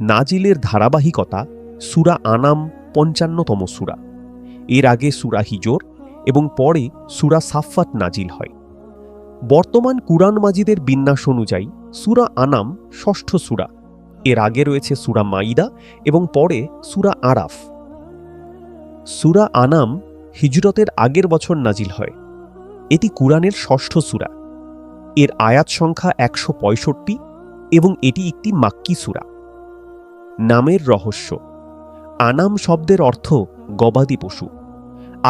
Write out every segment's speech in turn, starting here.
নাজিলের ধারাবাহিকতা সূরা আনাম ৫৫তম সূরা, এর আগে সূরা হিজর এবং পরে সূরা সাফফাত নাজিল হয়। বর্তমান কুরআন মাজিদের বিন্যাস অনুযায়ী সূরা আনাম ষষ্ঠ সূরা, এর আগে রয়েছে সূরা মাইদা এবং পরে সূরা আরাফ। সূরা আনাম হিজরতের আগের বছর নাজিল হয়। এটি কুরআনের ষষ্ঠ সূরা। এর আয়াত সংখ্যা ১৬৫ এবং এটি একটি মাক্কি সূরা। নামের রহস্য। আনাম শব্দের অর্থ গবাদি পশু।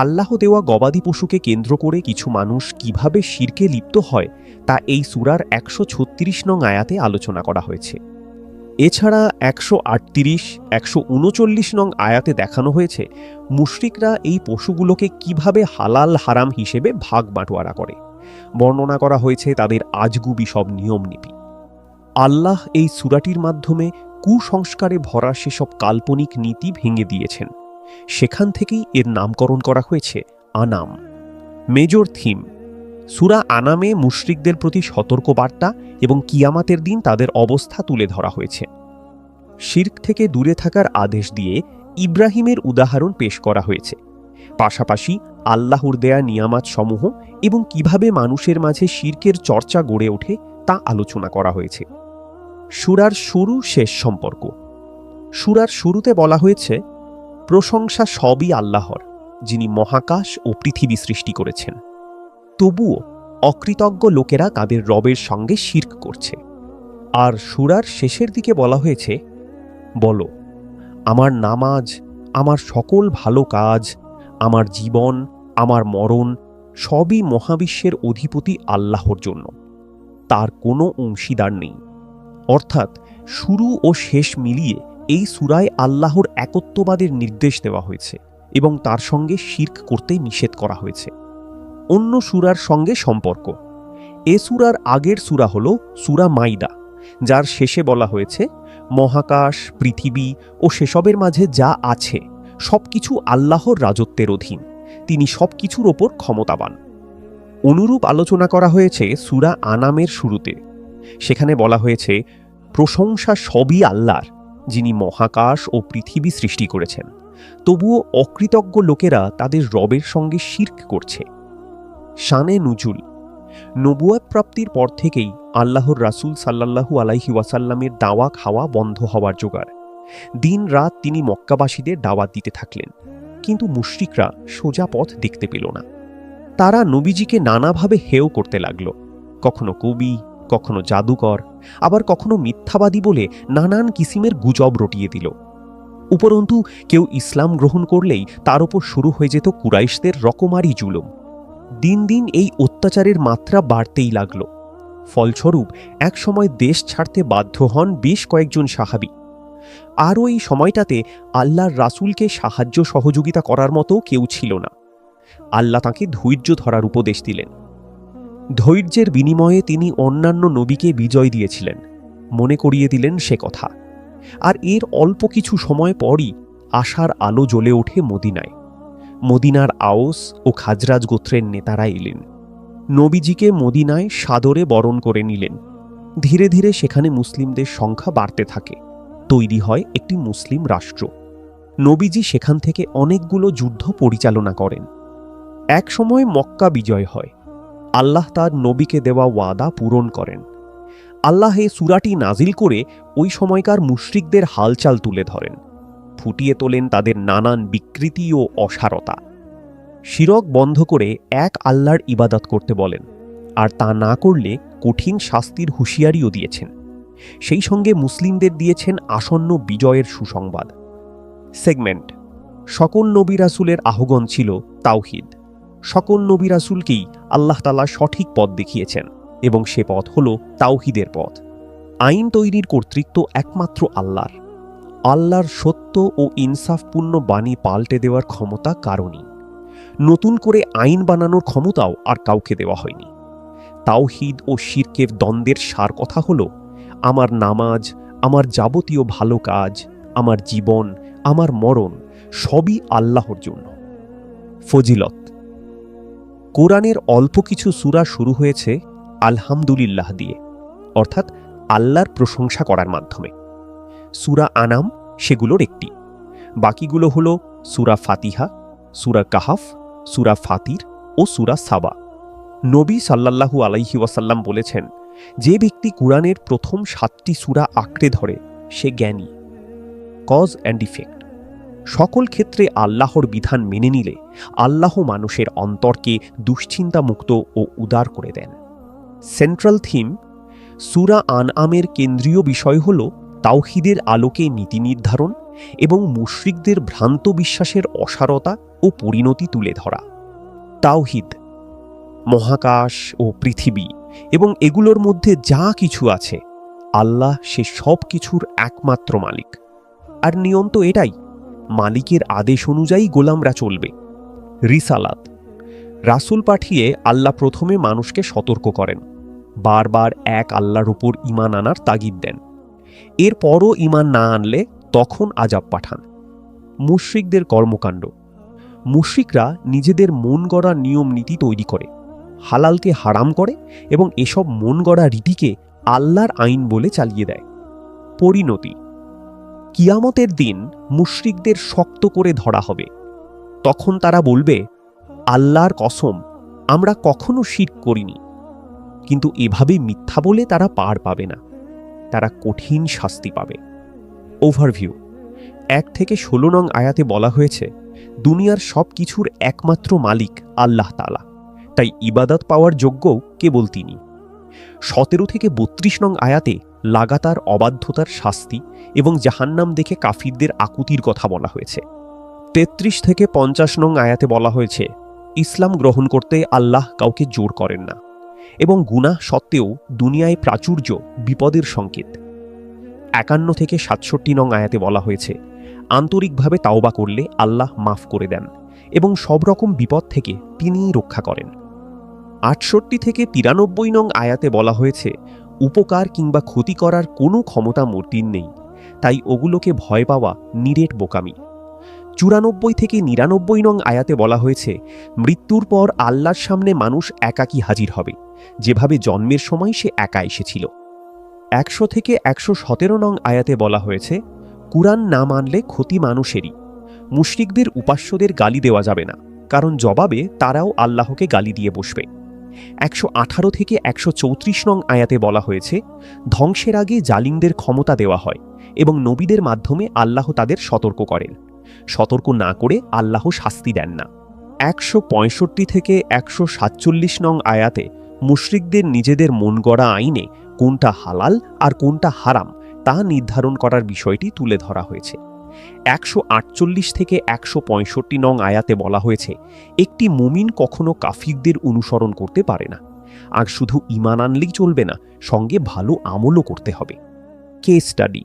আল্লাহ দেওয়া গবাদি পশুকে কেন্দ্র করে কিছু মানুষ কিভাবে শিরকে লিপ্ত হয় তা এই সূরার ১৩৬ নং আয়াতে আলোচনা করা হয়েছে। এছাড়া ১৩৮, ১৩৯ নং আয়াতে দেখানো হয়েছে মুশরিকরা এই পশুগুলোকে কিভাবে হালাল হারাম হিসেবে ভাগ বাঁটোয়ারা করে। বর্ণনা করা হয়েছে তাদের আজগুবি সব নিয়মনীতি। আল্লাহ এই সূরাটির মাধ্যমে কুসংস্কারে ভরা সেসব কাল্পনিক নীতি ভেঙে দিয়েছেন। সেখান থেকেই এর নামকরণ করা হয়েছে আনাম। Major theme. সূরা আনামে মুশরিকদের প্রতি সতর্কবার্তা এবং কিয়ামতের দিন তাদের অবস্থা তুলে ধরা হয়েছে। শিরক থেকে দূরে থাকার আদেশ দিয়ে ইব্রাহিমের উদাহরণ পেশ করা হয়েছে। পাশাপাশি আল্লাহর দেয়া নিয়ামত সমূহ এবং কিভাবে মানুষের মাঝে শিরকের চর্চা গড়ে ওঠে তা আলোচনা করা হয়েছে। সূরার শুরু শেষ সম্পর্ক। সূরার শুরুতে বলা হয়েছে, প্রশংসা সবই আল্লাহর, যিনি মহাকাশ ও পৃথিবী সৃষ্টি করেছেন। তবুও অকৃতজ্ঞ লোকেরা তাদের রবের সঙ্গে শিরক করছে। আর সূরার শেষের দিকে বলা হয়েছে, বলো, আমার নামাজ, আমার সকল ভালো কাজ, আমার জীবন, আমার মরণ সবই মহাবিশ্বের অধিপতি আল্লাহর জন্য, তার কোনো অংশীদার নেই। অর্থাৎ শুরু ও শেষ মিলিয়ে এই সূরায় আল্লাহর একত্ববাদের নির্দেশ দেওয়া হয়েছে এবং তার সঙ্গে শিরক করতে নিষেধ করা হয়েছে। অন্য সূরার সঙ্গে সম্পর্ক। এ সূরার আগের সূরা হল সূরা মাইদা, যার শেষে বলা হয়েছে, মহাকাশ, পৃথিবী ও সেসবের মাঝে যা আছে সবকিছু আল্লাহর রাজত্বের অধীন, তিনি সবকিছুর ওপর ক্ষমতাবান। অনুরূপ আলোচনা করা হয়েছে সূরা আনামের শুরুতে। সেখানে বলা হয়েছে, প্রশংসা সবই আল্লাহর, যিনি মহাকাশ ও পৃথিবী সৃষ্টি করেছেন। তবুও অকৃতজ্ঞ লোকেরা তাদের রবের সঙ্গে শিরক করছে। শানে নুজুল। নবুয়ত প্রাপ্তির পর থেকেই আল্লাহর রাসূল সাল্লাল্লাহু আলাইহি ওয়াসাল্লামের দাওয়া খাওয়া বন্ধ হওয়ার জোগাড়। দিন রাত তিনি মক্কাবাসীদের দাওয়াত দিতে থাকলেন, কিন্তু মুশরিকরা সোজা পথ দেখতে পেল না। তারা নবীজিকে নানাভাবে হেয় করতে লাগল, কখনো কবি, কখনো জাদুকর, আবার কখনো মিথ্যাবাদী বলে নানান কিসিমের গুজব রটিয়ে দিল। উপরন্তু কেউ ইসলাম গ্রহণ করলেই তার উপর শুরু হয়ে যেত কুরাইশদের রকমারি জুলুম। দিন দিন এই অত্যাচারের মাত্রা বাড়তেই লাগল। ফলস্বরূপ একসময় দেশ ছাড়তে বাধ্য হন বেশ কয়েকজন সাহাবী। আর ওই সময়টাতে আল্লাহর রাসূলকে সাহায্য সহযোগিতা করার মতো কেউ ছিল না। আল্লাহ তাঁকে ধৈর্য ধরার উপদেশ দিলেন। ধৈর্যের বিনিময়ে তিনি অন্যান্য নবীকে বিজয় দিয়েছিলেন, মনে করিয়ে দিলেন সে কথা। আর এর অল্প কিছু সময় পরই আশার আলো জ্বলে ওঠে মদিনায়। মদিনার আওস ও খাজরাজ গোত্রের নেতারা এলেন, নবীজিকে মদিনায় সাদরে বরণ করে নিলেন। ধীরে ধীরে সেখানে মুসলিমদের সংখ্যা বাড়তে থাকে। তৈরি হয় একটি মুসলিম রাষ্ট্র। নবীজি সেখান থেকে অনেকগুলো যুদ্ধ পরিচালনা করেন। এক সময় মক্কা বিজয় হয়। আল্লাহ তার নবীকে দেওয়া ওয়াদা পূরণ করেন। আল্লাহ এ সূরাটি নাজিল করে ওই সময়কার মুশরিকদের হালচাল তুলে ধরেন, ফুটিয়ে তোলেন তাদের নানান বিকৃতি ও অসারতা। শিরক বন্ধ করে এক আল্লাহর ইবাদত করতে বলেন, আর তা না করলে কঠিন শাস্তির হুঁশিয়ারিও দিয়েছেন। সেই সঙ্গে মুসলিমদের দিয়েছেন আসন্ন বিজয়ের সুসংবাদ। সেগমেন্ট। সকল নবী রাসূলের আহ্বান ছিল তাওহীদ। সকল নবী রাসূলকেই আল্লাহ তাআলা সঠিক পথ দেখিয়েছেন এবং সে পথ হল তাওহীদের পথ। আইন তৈরির কর্তৃত্ব একমাত্র আল্লাহর। আল্লাহর সত্য ও ইনসাফপূর্ণ বাণী পাল্টে দেওয়ার ক্ষমতা কারণই। নতুন করে আইন বানানোর ক্ষমতাও আর কাউকে দেওয়া হয়নি। তাওহীদ ও শিরকের দ্বন্দ্বের সার কথা হল, আমার নামাজ, আমার যাবতীয় ভালো কাজ, আমার জীবন, আমার মরণ সবই আল্লাহর জন্য। ফজিলত। কোরআনের অল্প কিছু সূরা শুরু হয়েছে আলহামদুলিল্লাহ দিয়ে, অর্থাৎ আল্লাহর প্রশংসা করার মাধ্যমে। সূরা আনাম সেগুলোর একটি। বাকিগুলো হল সূরা ফাতিহা, সূরা কাহাফ, সূরা ফাতির ও সূরা সাবা। নবী সাল্লাল্লাহু আলাইহি ওয়াসাল্লাম বলেছেন, যে ব্যক্তি কুরআনের প্রথম 7টি সূরা আঁকড়ে ধরে সে জ্ঞানী। Cause and effect. সকল ক্ষেত্রে আল্লাহর বিধান মেনে নিলে আল্লাহ মানুষের অন্তরকে দুশ্চিন্তামুক্ত ও উদার করে দেন। Central theme. সূরা আনআমের কেন্দ্রীয় বিষয় হল তাওহীদের আলোকে নীতি নির্ধারণ এবং মুশরিকদের ভ্রান্ত বিশ্বাসের অসারতা ও পরিণতি তুলে ধরা। তাওহীদ, মহাকাশ ও পৃথিবী এবং এগুলোর মধ্যে যা কিছু আছে, আল্লাহ সে সব কিছুর একমাত্র মালিক। আর নিয়ম তো এটাই, মালিকের আদেশ অনুযায়ী গোলামরা চলবে। রিসালাত। রাসূল পাঠিয়ে আল্লাহ প্রথমে মানুষকে সতর্ক করেন, বারবার এক আল্লাহর উপর ঈমান আনার তাগিদ দেন। এরপরও ঈমান না আনলে তখন আযাব পাঠান। মুশরিকদের কর্মকাণ্ড। মুশরিকরা নিজেদের মন গড়া নিয়ম নীতি তৈরি করে, হালালকে হারাম করে এবং এসব মন গড়া রীতিকে আল্লাহর আইন বলে চালিয়ে দেয়। পরিণতি। কিয়ামতের দিন মুশরিকদের শক্ত করে ধরা হবে। তখন তারা বলবে, আল্লাহর কসম, আমরা কখনো শিরক করিনি। কিন্তু এভাবে মিথ্যা বলে তারা পার পাবে না, তারা কঠিন শাস্তি পাবে। ওভারভিউ। 1 থেকে 16 নং আয়াতে বলা হয়েছে, দুনিয়ার সব কিছুর একমাত্র মালিক আল্লাহ তাআলা, তাই ইবাদত পাওয়ার যোগ্যও কেবল তিনি। 17 থেকে 32 নং আয়াতে লাগাতার অবাধ্যতার শাস্তি এবং জাহান্নাম দেখে কাফিরদের আকুতির কথা বলা হয়েছে। 33 থেকে 50 নং আয়াতে বলা হয়েছে, ইসলাম গ্রহণ করতে আল্লাহ কাউকে জোর করেন না এবং গুনাহ সত্ত্বেও দুনিয়ায় প্রাচুর্য বিপদের সংকেত। 51 থেকে 67 নং আয়াতে বলা হয়েছে, আন্তরিকভাবে তাওবা করলে আল্লাহ মাফ করে দেন এবং সব রকম বিপদ থেকে তিনিই রক্ষা করেন। 68 থেকে 93 নং আয়াতে বলা হয়েছে, উপকার কিংবা ক্ষতি করার কোনো ক্ষমতা মূর্তির নেই, তাই ওগুলোকে ভয় পাওয়া নিরেট বোকামি। 94 থেকে 99 নং আয়াতে বলা হয়েছে, মৃত্যুর পর আল্লাহর সামনে মানুষ একাকী হাজির হবে, যেভাবে জন্মের সময় সে একা এসেছিল। 100 থেকে 117 নং আয়াতে বলা হয়েছে, কুরআন না মানলে ক্ষতি মানুষেরই। মুশরিকদের উপাস্যদের গালি দেওয়া যাবে না, কারণ জবাবে তারাও আল্লাহকে গালি দিয়ে বসবে। 118 থেকে 134 নং আয়াতে বলা হয়েছে, ধ্বংসের আগে জালিমদের ক্ষমতা দেওয়া হয় এবং নবীদের মাধ্যমে আল্লাহ তাদের সতর্ক করেন। সতর্ক না করে আল্লাহ শাস্তি দেন না। 165 থেকে 147 নং আয়াতে মুশরিকদের নিজেদের মন গড়া আইনে কোনটা হালাল আর কোনটা হারাম তা নির্ধারণ করার বিষয়টি তুলে ধরা হয়েছে। 148 থেকে 165 নং আয়াতে বলা হয়েছে, একটি মুমিন কখনো কাফিরদের অনুসরণ করতে পারে না, আর শুধু ঈমান আনলেই চলবে না, সঙ্গে ভালো আমলও করতে হবে। Case study.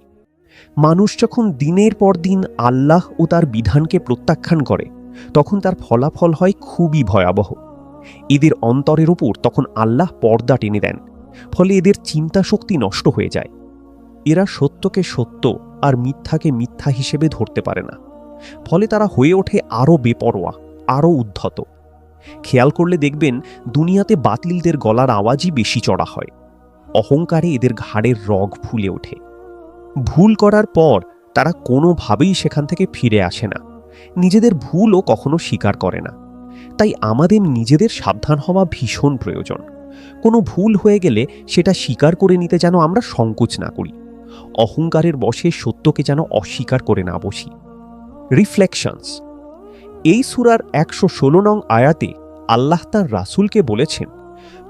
মানুষ যখন দিনের পর দিন আল্লাহ ও তার বিধানকে প্রত্যাখ্যান করে, তখন তার ফলাফল হয় খুবই ভয়াবহ। এদের অন্তরের ওপর তখন আল্লাহ পর্দা টেনে দেন, ফলে এদের চিন্তা শক্তি নষ্ট হয়ে যায়। এরা সত্যকে সত্য আর মিথ্যাকে মিথ্যা হিসেবে ধরতে পারে না, ফলে তারা হয়ে ওঠে আরও বেপরোয়া, আরও উদ্ধত। খেয়াল করলে দেখবেন, দুনিয়াতে বাতিলদের গলার আওয়াজই বেশি চড়া হয়। অহংকারে এদের ঘাড়ের রগ ফুলে ওঠে। ভুল করার পর তারা কোনোভাবেই সেখান থেকে ফিরে আসে না, নিজেদের ভুলও কখনো স্বীকার করে না। তাই আমাদের নিজেদের সাবধান হওয়া ভীষণ প্রয়োজন। কোনো ভুল হয়ে গেলে সেটা স্বীকার করে নিতে যেন আমরা সংকোচ না করি, অহংকারের বশে সত্যকে যেন অস্বীকার করে না বসি। রিফ্লেকশনস। এই সূরার 116 নং আয়াতে আল্লাহ তাঁর রাসূলকে বলেছেন,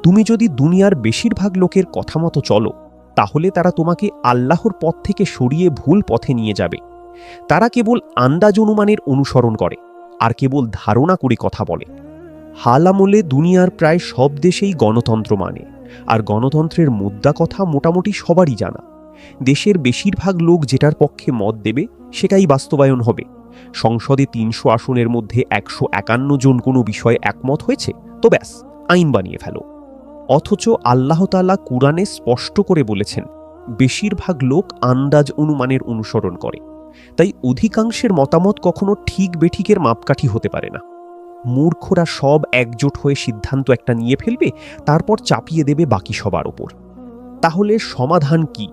তুমি যদি দুনিয়ার বেশিরভাগ লোকের কথা মতো চলো, তাহলে তারা তোমাকে আল্লাহর পথ থেকে সরিয়ে ভুল পথে নিয়ে যাবে। তারা কেবল আন্দাজ অনুমানের অনুসরণ করে আর কেবল ধারণা করে কথা বলে। হাল আমলে দুনিয়ার প্রায় সব দেশেই গণতন্ত্র মানে, আর গণতন্ত্রের মুদ্রা কথা মোটামুটি সবারই জানা। দেশের বেশিরভাগ লোক যেটার পক্ষে মত দেবে সেটাই বাস্তবায়ন হবে। সংসদে 300 আসনের মধ্যে 151 জন কোনো বিষয়ে একমত হয়েছে তো ব্যাস, আইন বানিয়ে ফেলো। অথচ আল্লাহ তাআলা কুরআনে স্পষ্ট করে বলেছেন, বেশিরভাগ লোক আন্দাজ অনুমানের অনুসরণ করে, তাই অধিকাংশের মতামত কখনো ঠিক বেঠিকের মাপকাঠি হতে পারে না। মূর্খরা সব একজোট হয়ে সিদ্ধান্ত একটা নিয়ে ফেলবে, তারপর চাপিয়ে দেবে বাকি সবার ওপর। তাহলে সমাধান কি?